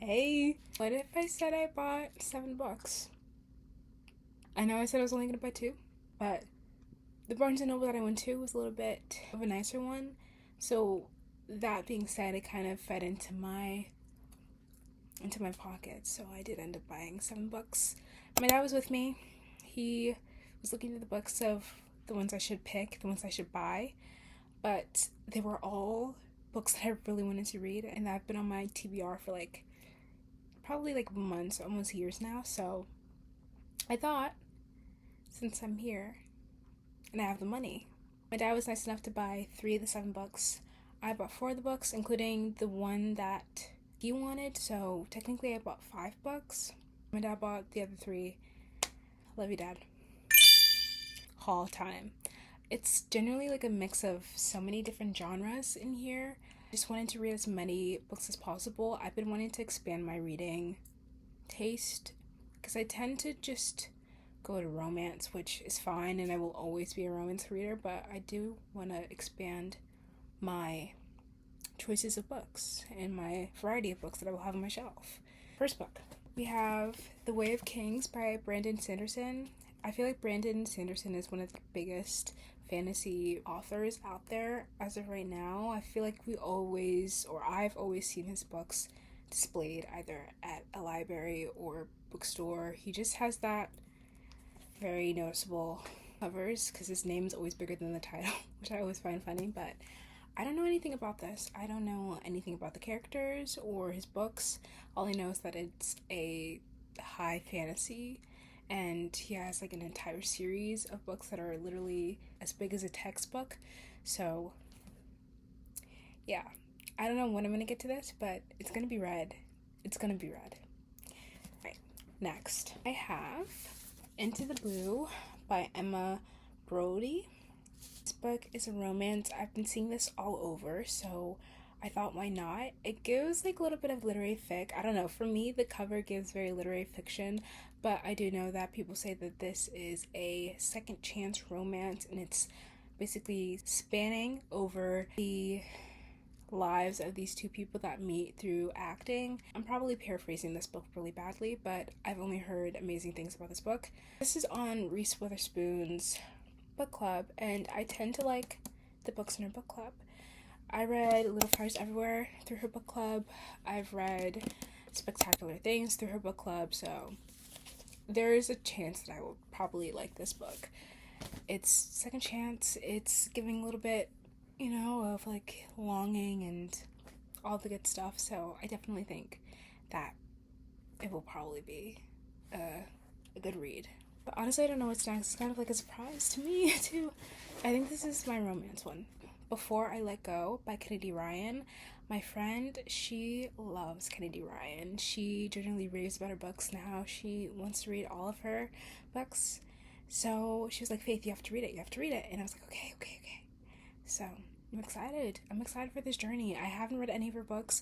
Hey, what if I said I bought $7? I know I said I was only gonna buy two, but the Barnes and Noble that I went to was a little bit of a nicer one. So that being said, it kind of fed into my pocket. So I did end up buying $7. My dad was with me. He was looking through the books of the ones I should pick, the ones I should buy, but they were all books that I really wanted to read, and I've been on my TBR for probably months, almost years now. So I thought, since I'm here and I have the money, my dad was nice enough to buy three of the $7. I bought four of the books, including the one that he wanted. So technically, I bought $5. My dad bought the other three. Love you, Dad. Haul time. It's generally like a mix of so many different genres in here. I just wanted to read as many books as possible. I've been wanting to expand my reading taste because I tend to just go to romance, which is fine, and I will always be a romance reader, but I do want to expand my choices of books and my variety of books that I will have on my shelf. First book, we have The Way of Kings by Brandon Sanderson. I feel like Brandon Sanderson is one of the biggest fantasy authors out there as of right now. I feel like I've always seen his books displayed either at a library or bookstore. He just has that very noticeable covers because his name is always bigger than the title, which I always find funny, but I don't know anything about this. I don't know anything about the characters or his books. All I know is that it's a high fantasy, and he has an entire series of books that are literally as big as a textbook. So yeah, I don't know when I'm gonna get to this, but it's gonna be read. It's gonna be read. Right, next I have Into the Blue by Emma Brody. This book is a romance. I've been seeing this all over, so I thought, why not? It gives a little bit of literary fic. I don't know, for me the cover gives very literary fiction, but I do know that people say that this is a second chance romance, and it's basically spanning over the lives of these two people that meet through acting. I'm probably paraphrasing this book really badly, but I've only heard amazing things about this book. This is on Reese Witherspoon's book club, and I tend to like the books in her book club. I read Little Fires Everywhere through her book club. I've read Spectacular Things through her book club, so there is a chance that I will probably like this book. It's second chance. It's giving a little bit, of longing and all the good stuff, so I definitely think that it will probably be a good read. But honestly, I don't know what's next. It's kind of like a surprise to me, too. I think this is my romance one. Before I Let Go by Kennedy Ryan. My friend, she loves Kennedy Ryan. She generally raves about her books now. She wants to read all of her books. So she was like, Faith, you have to read it. You have to read it. And I was like, okay. So I'm excited. I'm excited for this journey. I haven't read any of her books.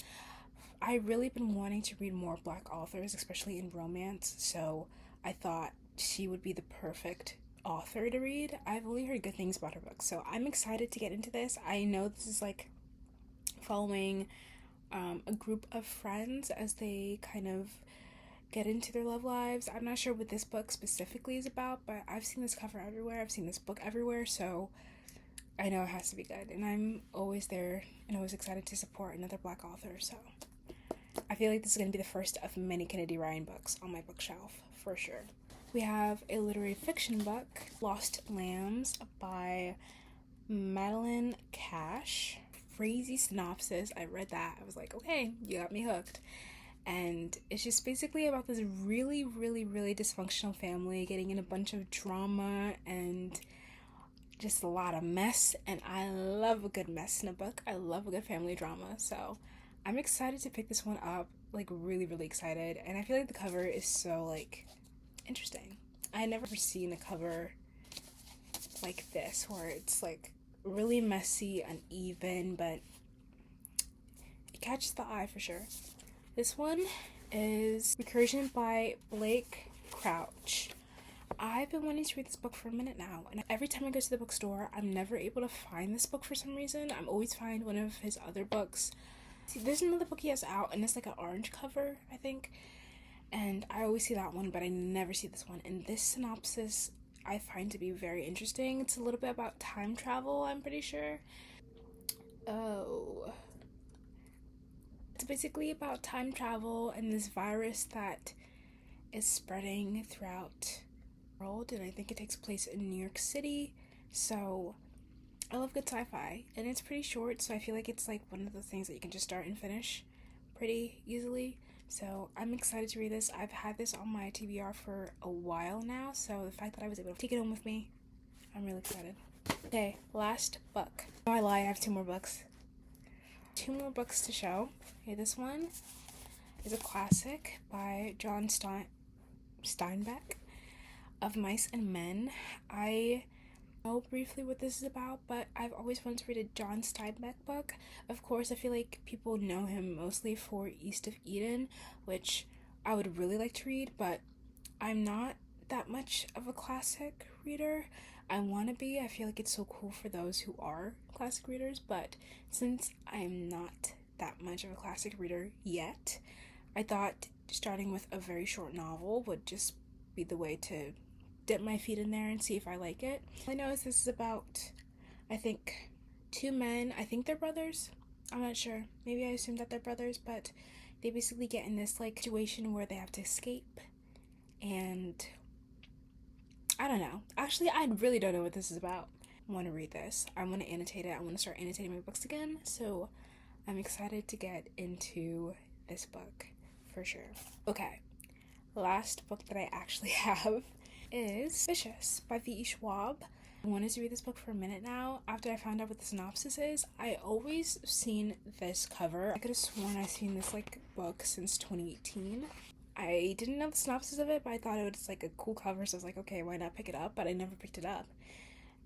I've really been wanting to read more Black authors, especially in romance. So I thought she would be the perfect author to read. I've only heard good things about her books, so I'm excited to get into this. I know this is following a group of friends as they kind of get into their love lives. I'm not sure what this book specifically is about, but I've seen this cover everywhere. I've seen this book everywhere, so I know it has to be good. And I'm always there and always excited to support another Black author, so I feel like this is going to be the first of many Kennedy Ryan books on my bookshelf, for sure. We have a literary fiction book, Lost Lambs by Madeline Cash. Crazy synopsis. I read that. I was like, okay, you got me hooked. And it's just basically about this really, really, really dysfunctional family getting in a bunch of drama and just a lot of mess. And I love a good mess in a book. I love a good family drama. So I'm excited to pick this one up. Really, really excited. And I feel like the cover is so, interesting. I never seen a cover like this where it's really messy, uneven, but it catches the eye for sure. This one is Recursion by Blake Crouch. I've been wanting to read this book for a minute now, and every time I go to the bookstore, I'm never able to find this book for some reason. I'm always find one of his other books See, there's another book he has out, and it's like an orange cover, I think. And I always see that one, but I never see this one. And this synopsis I find to be very interesting. It's a little bit about time travel, I'm pretty sure. Oh. It's basically about time travel and this virus that is spreading throughout the world, and I think it takes place in New York City. So I love good sci-fi, and it's pretty short, so I feel like it's like one of the things that you can just start and finish pretty easily. So I'm excited to read this. I've had this on my TBR for a while now, so the fact that I was able to take it home with me, I'm really excited. Okay, last book. No, I lie, I have 2 more books. 2 more books to show. Okay, this one is a classic by John Steinbeck, Of Mice and Men. I know briefly what this is about, but I've always wanted to read a John Steinbeck book. Of course, I feel like people know him mostly for East of Eden, which I would really like to read, but I'm not that much of a classic reader. I want to be. I feel like it's so cool for those who are classic readers, but since I'm not that much of a classic reader yet, I thought starting with a very short novel would just be the way to dip my feet in there and see if I like it. All I know is this is about, I think, 2 men. I think they're brothers. I'm not sure. Maybe I assumed that they're brothers, but they basically get in this like situation where they have to escape, and I don't know. Actually, I really don't know what this is about. I want to read this. I want to annotate it. I want to start annotating my books again. So I'm excited to get into this book for sure. Okay, last book that I actually have is Vicious by V.E. Schwab. I wanted to read this book for a minute now. After I found out what the synopsis is, I always seen this cover. I could have sworn I've seen this like book since 2018. I didn't know the synopsis of it, but I thought it was like a cool cover, so I was like, okay, why not pick it up? But I never picked it up.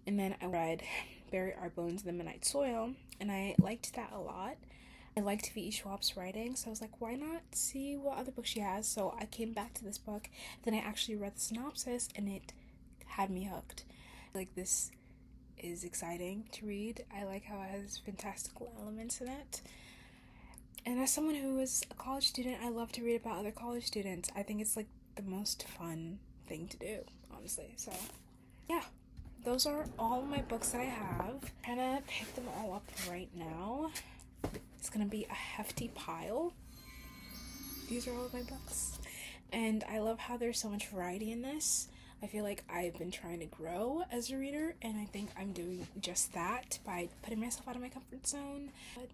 And then I read Bury Our Bones in the Midnight Soil, and I liked that a lot. I liked V.E. Schwab's writing, so I was like, why not see what other books she has? So I came back to this book, then I actually read the synopsis, and it had me hooked. Like, this is exciting to read. I like how it has fantastical elements in it. And as someone who is a college student, I love to read about other college students. I think it's like the most fun thing to do, honestly. So, yeah, those are all my books that I have. I'm gonna pick them all up right now. It's gonna be a hefty pile. These are all of my books. And I love how there's so much variety in this. I feel like I've been trying to grow as a reader, and I think I'm doing just that by putting myself out of my comfort zone. But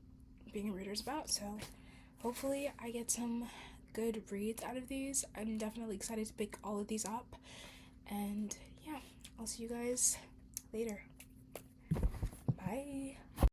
being a reader is about, so hopefully I get some good reads out of these. I'm definitely excited to pick all of these up, and yeah, I'll see you guys later. Bye.